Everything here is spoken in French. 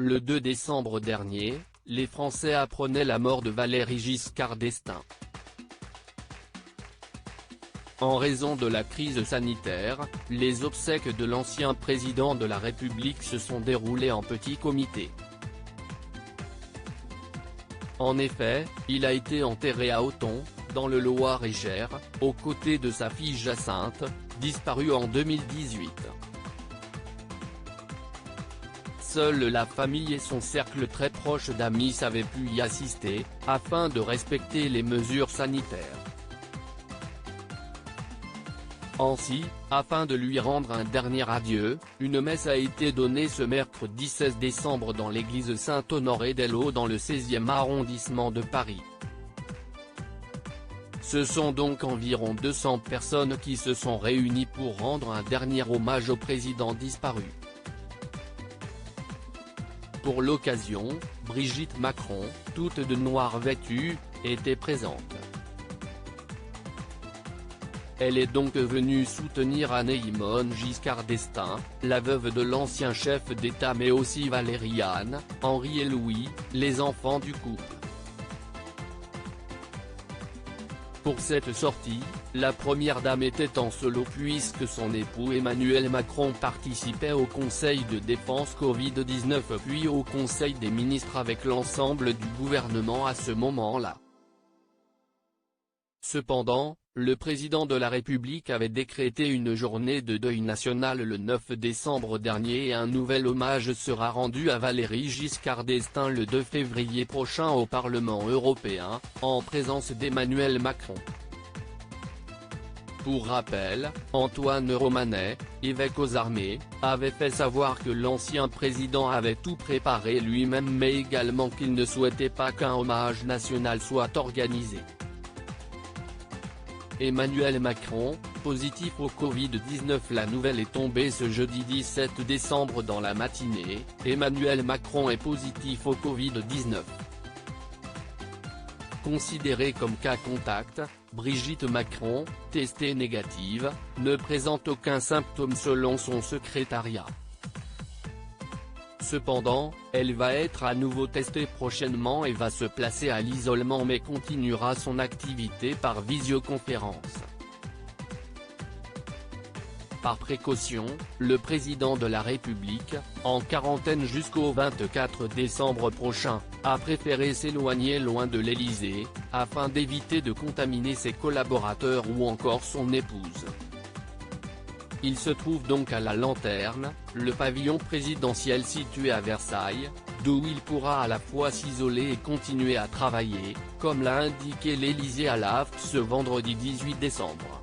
Le 2 décembre dernier, les Français apprenaient la mort de Valéry Giscard d'Estaing. En raison de la crise sanitaire, les obsèques de l'ancien président de la République se sont déroulées en petit comité. En effet, il a été enterré à Auton, dans le Loir-et-Cher, aux côtés de sa fille Jacinthe, disparue en 2018. Seule la famille et son cercle très proche d'amis avaient pu y assister, afin de respecter les mesures sanitaires. Ainsi, afin de lui rendre un dernier adieu, une messe a été donnée ce mercredi 16 décembre dans l'église Saint-Honoré-d'Eylau dans le 16e arrondissement de Paris. Ce sont donc environ 200 personnes qui se sont réunies pour rendre un dernier hommage au président disparu. Pour l'occasion, Brigitte Macron, toute de noir vêtue, était présente. Elle est donc venue soutenir Anne-Yvonne Giscard d'Estaing, la veuve de l'ancien chef d'État, mais aussi Valéry, Anne, Henri et Louis, les enfants du couple. Pour cette sortie, la première dame était en solo puisque son époux Emmanuel Macron participait au Conseil de défense Covid-19 puis au Conseil des ministres avec l'ensemble du gouvernement à ce moment-là. Cependant, le président de la République avait décrété une journée de deuil national le 9 décembre dernier et un nouvel hommage sera rendu à Valéry Giscard d'Estaing le 2 février prochain au Parlement européen, en présence d'Emmanuel Macron. Pour rappel, Antoine Romanet, évêque aux armées, avait fait savoir que l'ancien président avait tout préparé lui-même mais également qu'il ne souhaitait pas qu'un hommage national soit organisé. Emmanuel Macron, positif au Covid-19. La nouvelle est tombée ce jeudi 17 décembre dans la matinée, Emmanuel Macron est positif au Covid-19. Considérée comme cas contact, Brigitte Macron, testée négative, ne présente aucun symptôme selon son secrétariat. Cependant, elle va être à nouveau testée prochainement et va se placer à l'isolement mais continuera son activité par visioconférence. Par précaution, le président de la République, en quarantaine jusqu'au 24 décembre prochain, a préféré s'éloigner loin de l'Élysée, afin d'éviter de contaminer ses collaborateurs ou encore son épouse. Il se trouve donc à la Lanterne, le pavillon présidentiel situé à Versailles, d'où il pourra à la fois s'isoler et continuer à travailler, comme l'a indiqué l'Élysée à l'AFP ce vendredi 18 décembre.